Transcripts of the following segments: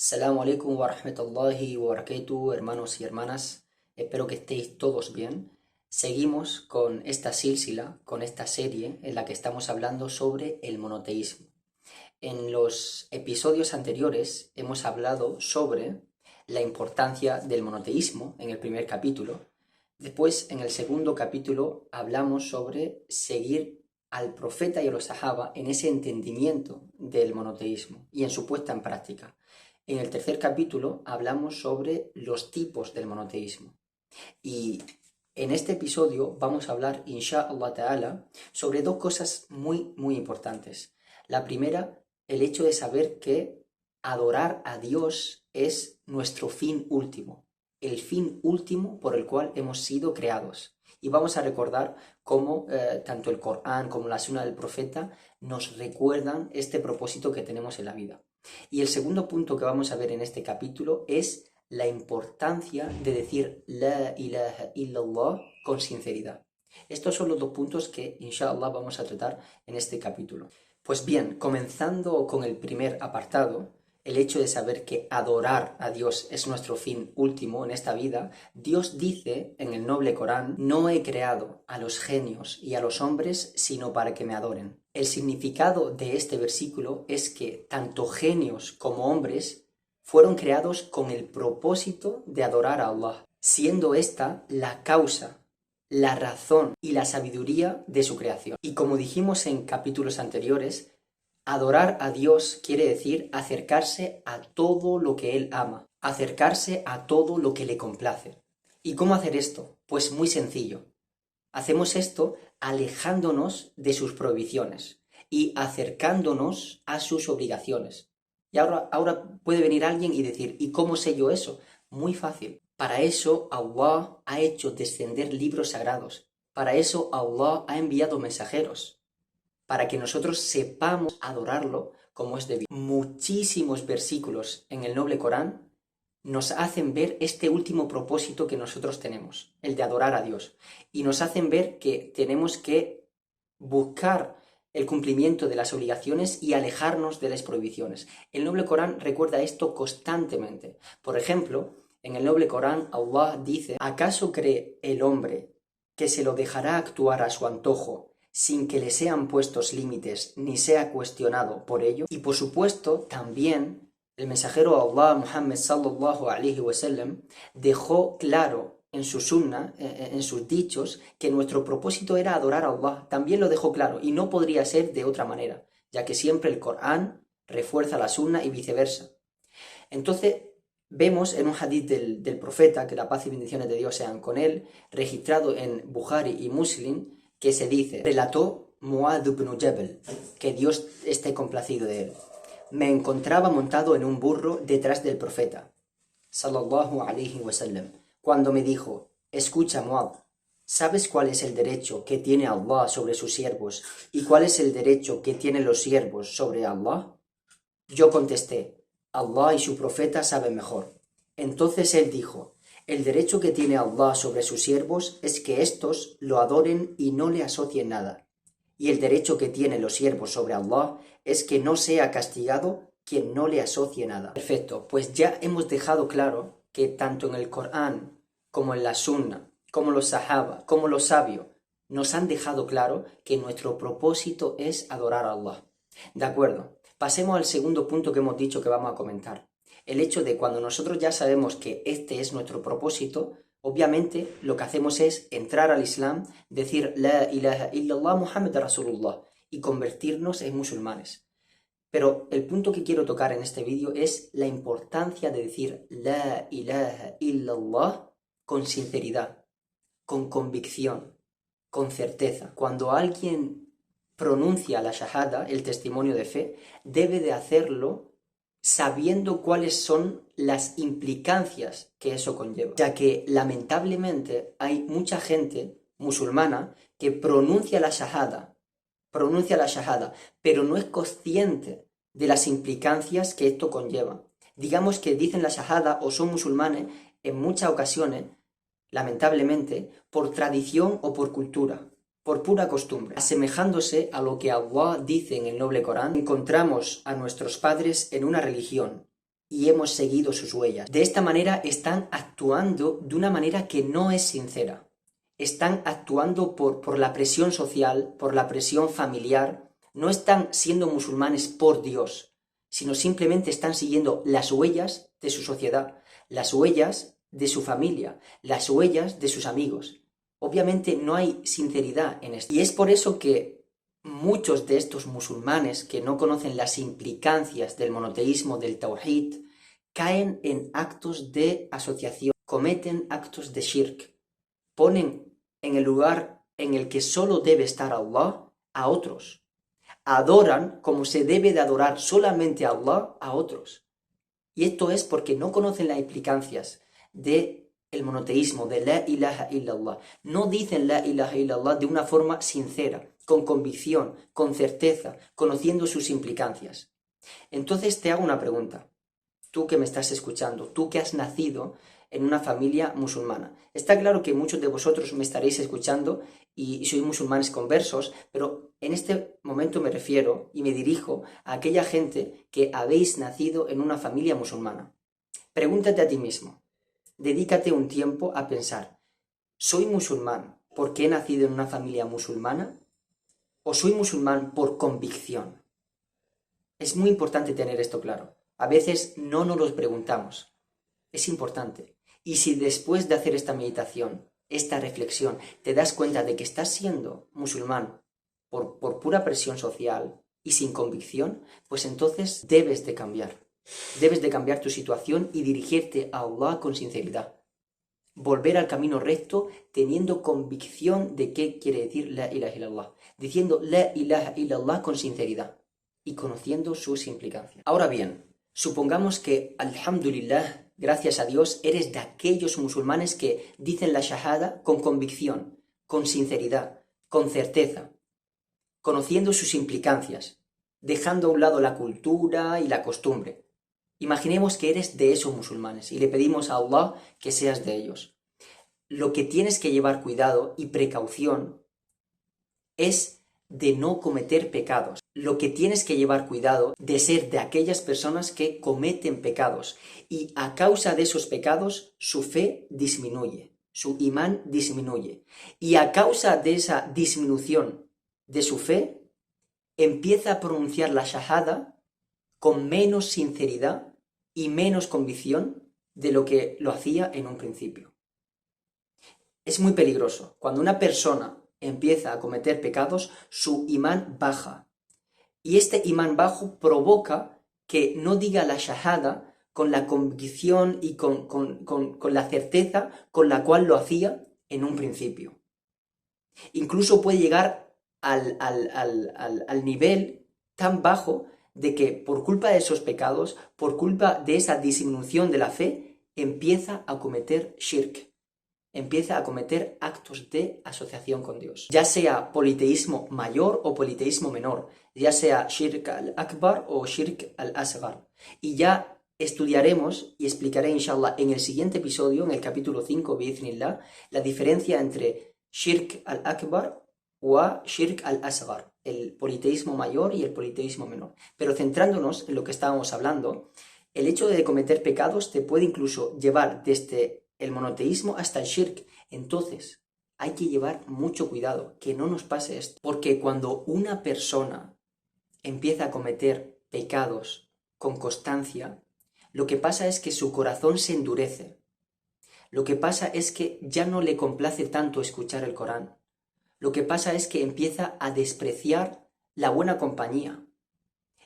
Assalamu alaikum wa rahmatullahi wa barakatuh, hermanos y hermanas. Espero que estéis todos bien. Seguimos con esta sílsila, con esta serie en la que estamos hablando sobre el monoteísmo. En los episodios anteriores hemos hablado sobre la importancia del monoteísmo en el primer capítulo. Después, en el segundo capítulo, hablamos sobre seguir al profeta y a los sahaba en ese entendimiento del monoteísmo y en su puesta en práctica. En el tercer capítulo hablamos sobre los tipos del monoteísmo. Y en este episodio vamos a hablar, inshallah ta'ala, sobre dos cosas muy importantes. La primera, el hecho de saber que adorar a Dios es nuestro fin último, el fin último por el cual hemos sido creados. Y vamos a recordar cómo tanto el Corán como la Sunna del Profeta nos recuerdan este propósito que tenemos en la vida. Y el segundo punto que vamos a ver en este capítulo es la importancia de decir La ilaha illallah con sinceridad. Estos son los dos puntos que, inshallah, vamos a tratar en este capítulo. Pues bien, comenzando con el primer apartado, el hecho de saber que adorar a Dios es nuestro fin último en esta vida, Dios dice en el noble Corán: no he creado a los genios y a los hombres sino para que me adoren. El significado de este versículo es que tanto genios como hombres fueron creados con el propósito de adorar a Allah, siendo esta la causa, la razón y la sabiduría de su creación. Y como dijimos en capítulos anteriores, adorar a Dios quiere decir acercarse a todo lo que Él ama, acercarse a todo lo que le complace. ¿Y cómo hacer esto? Pues muy sencillo. Hacemos esto alejándonos de sus prohibiciones y acercándonos a sus obligaciones. Y ahora puede venir alguien y decir: ¿y cómo sé yo eso? Muy fácil. Para eso Allah ha hecho descender libros sagrados. Para eso Allah ha enviado mensajeros, para que nosotros sepamos adorarlo como es debido. Muchísimos versículos en el noble Corán nos hacen ver este último propósito que nosotros tenemos, el de adorar a Dios. Y nos hacen ver que tenemos que buscar el cumplimiento de las obligaciones y alejarnos de las prohibiciones. El noble Corán recuerda esto constantemente. Por ejemplo, en el noble Corán Allah dice: ¿acaso cree el hombre que se lo dejará actuar a su antojo sin que le sean puestos límites ni sea cuestionado por ello? Y por supuesto también el mensajero de Allah, Muhammad sallallahu alaihi wasallam, dejó claro en su sunna, en sus dichos, que nuestro propósito era adorar a Allah. También lo dejó claro, y no podría ser de otra manera, ya que siempre el Corán refuerza la sunna y viceversa. Entonces, vemos en un hadith del profeta, que la paz y bendiciones de Dios sean con él, registrado en Bukhari y Muslim, que se dice, relató Mu'adh ibn Jabal, que Dios esté complacido de él: me encontraba montado en un burro detrás del profeta, sallallahu alaihi wasallam, cuando me dijo: escucha, Mu'adh, ¿sabes cuál es el derecho que tiene Allah sobre sus siervos y cuál es el derecho que tienen los siervos sobre Allah? Yo contesté: Allah y su profeta saben mejor. Entonces él dijo: el derecho que tiene Allah sobre sus siervos es que éstos lo adoren y no le asocien nada. Y el derecho que tienen los siervos sobre Allah es que no sea castigado quien no le asocie nada. Perfecto, pues ya hemos dejado claro que tanto en el Corán como en la Sunna, como los Sahaba, como los sabios, nos han dejado claro que nuestro propósito es adorar a Allah. De acuerdo, pasemos al segundo punto que hemos dicho que vamos a comentar. El hecho de cuando nosotros ya sabemos que este es nuestro propósito, obviamente lo que hacemos es entrar al Islam, decir La ilaha illallah Muhammad Rasulullah y convertirnos en musulmanes. Pero el punto que quiero tocar en este vídeo es la importancia de decir La ilaha illallah con sinceridad, con convicción, con certeza. Cuando alguien pronuncia la shahada, el testimonio de fe, debe de hacerlo sabiendo cuáles son las implicancias que eso conlleva, ya que lamentablemente hay mucha gente musulmana que pronuncia la shahada, pero no es consciente de las implicancias que esto conlleva. Digamos que dicen la shahada o son musulmanes en muchas ocasiones, lamentablemente, por tradición o por cultura, por pura costumbre, asemejándose a lo que Allah dice en el noble Corán. Encontramos a nuestros padres en una religión y hemos seguido sus huellas. De esta manera están actuando de una manera que no es sincera. Están actuando por la presión social, por la presión familiar. No están siendo musulmanes por Dios, sino simplemente están siguiendo las huellas de su sociedad, las huellas de su familia, las huellas de sus amigos. Obviamente no hay sinceridad en esto. Y es por eso que muchos de estos musulmanes que no conocen las implicancias del monoteísmo, del tawhid, caen en actos de asociación, cometen actos de shirk, ponen en el lugar en el que solo debe estar Allah a otros, adoran como se debe de adorar solamente a Allah a otros. Y esto es porque no conocen las implicancias de el monoteísmo, de la ilaha illallah. No dicen la ilaha illallah de una forma sincera, con convicción, con certeza, conociendo sus implicancias. Entonces te hago una pregunta. Tú que me estás escuchando, tú que has nacido en una familia musulmana. Está claro que muchos de vosotros me estaréis escuchando y sois musulmanes conversos, pero en este momento me refiero y me dirijo a aquella gente que habéis nacido en una familia musulmana. Pregúntate a ti mismo, dedícate un tiempo a pensar, ¿soy musulmán porque he nacido en una familia musulmana o soy musulmán por convicción? Es muy importante tener esto claro. A veces no nos lo preguntamos. Es importante. Y si después de hacer esta meditación, esta reflexión, te das cuenta de que estás siendo musulmán por pura presión social y sin convicción, pues entonces debes de cambiar. Debes de cambiar tu situación y dirigirte a Allah con sinceridad. Volver al camino recto teniendo convicción de qué quiere decir la ilaha illallah. Diciendo la ilaha illallah con sinceridad y conociendo sus implicancias. Ahora bien, supongamos que, alhamdulillah, gracias a Dios, eres de aquellos musulmanes que dicen la shahada con convicción, con sinceridad, con certeza, conociendo sus implicancias, dejando a un lado la cultura y la costumbre. Imaginemos que eres de esos musulmanes y le pedimos a Allah que seas de ellos. Lo que tienes que llevar cuidado y precaución es de no cometer pecados. Lo que tienes que llevar cuidado de ser de aquellas personas que cometen pecados y a causa de esos pecados su fe disminuye, su imán disminuye y a causa de esa disminución de su fe empieza a pronunciar la shahada con menos sinceridad y menos convicción de lo que lo hacía en un principio. Es muy peligroso. Cuando una persona empieza a cometer pecados, su imán baja. Y este imán bajo provoca que no diga la shahada con la convicción y con la certeza con la cual lo hacía en un principio. Incluso puede llegar al nivel tan bajo de que por culpa de esos pecados, por culpa de esa disminución de la fe, empieza a cometer shirk. Empieza a cometer actos de asociación con Dios, ya sea politeísmo mayor o politeísmo menor, ya sea shirk al-akbar o shirk al-asghar. Y ya estudiaremos y explicaré, inshallah, en el siguiente episodio, en el capítulo 5, bi'idhnillah, la diferencia entre shirk al-akbar o shirk al-asghar, el politeísmo mayor y el politeísmo menor. Pero centrándonos en lo que estábamos hablando, el hecho de cometer pecados te puede incluso llevar desde el monoteísmo hasta el shirk. Entonces, hay que llevar mucho cuidado, que no nos pase esto. Porque cuando una persona empieza a cometer pecados con constancia, lo que pasa es que su corazón se endurece. Lo que pasa es que ya no le complace tanto escuchar el Corán. Lo que pasa es que empieza a despreciar la buena compañía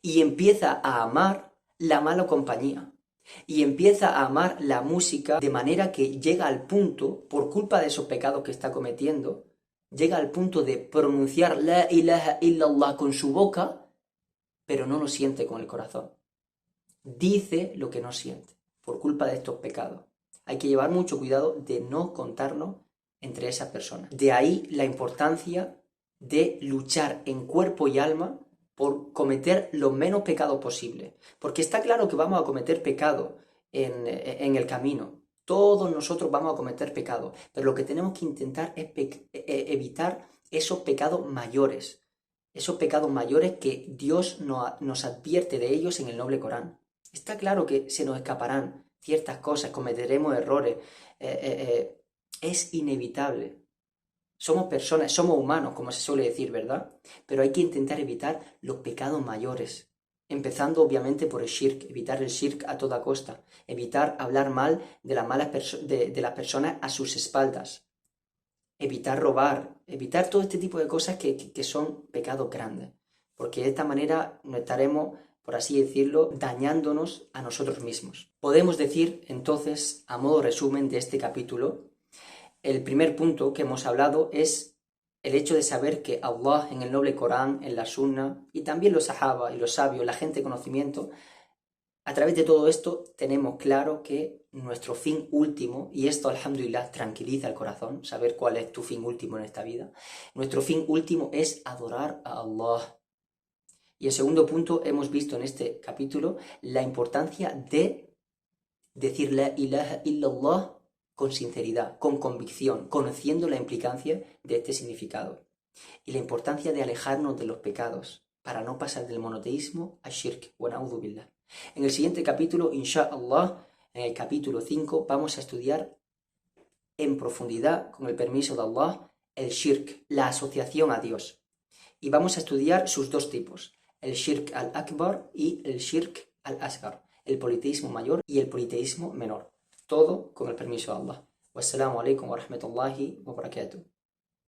y empieza a amar la mala compañía. Y empieza a amar la música de manera que llega al punto, por culpa de esos pecados que está cometiendo, llega al punto de pronunciar la ilaha illallah con su boca, pero no lo siente con el corazón. Dice lo que no siente, por culpa de estos pecados. Hay que llevar mucho cuidado de no contarnos entre esas personas. De ahí la importancia de luchar en cuerpo y alma por cometer los menos pecados posible. Porque está claro que vamos a cometer pecado en el camino. Todos nosotros vamos a cometer pecado. Pero lo que tenemos que intentar es evitar esos pecados mayores. Esos pecados mayores que Dios nos advierte de ellos en el noble Corán. Está claro que se nos escaparán ciertas cosas, cometeremos errores, es inevitable. Somos personas, somos humanos, como se suele decir, ¿verdad? Pero hay que intentar evitar los pecados mayores, empezando obviamente por el shirk, evitar el shirk a toda costa, evitar hablar mal de de las personas a sus espaldas, evitar robar, evitar todo este tipo de cosas que son pecados grandes, porque de esta manera no estaremos, por así decirlo, dañándonos a nosotros mismos. Podemos decir, entonces, a modo resumen de este capítulo, el primer punto que hemos hablado es el hecho de saber que Allah en el noble Corán, en la Sunna, y también los Sahaba y los sabios, la gente de conocimiento, a través de todo esto tenemos claro que nuestro fin último, y esto alhamdulillah tranquiliza el corazón, saber cuál es tu fin último en esta vida, nuestro fin último es adorar a Allah. Y el segundo punto, hemos visto en este capítulo la importancia de decir la ilaha illallah con sinceridad, con convicción, conociendo la implicancia de este significado. Y la importancia de alejarnos de los pecados para no pasar del monoteísmo al shirk. Wa na'udhu billah. En el siguiente capítulo, inshallah, en el capítulo 5, vamos a estudiar en profundidad, con el permiso de Allah, el shirk, la asociación a Dios. Y vamos a estudiar sus dos tipos, el shirk al-akbar y el shirk al-asghar, el politeísmo mayor y el politeísmo menor. Todo con el permiso de Allah. Wassalamu alaikum wa rahmatullahi wa barakatuh.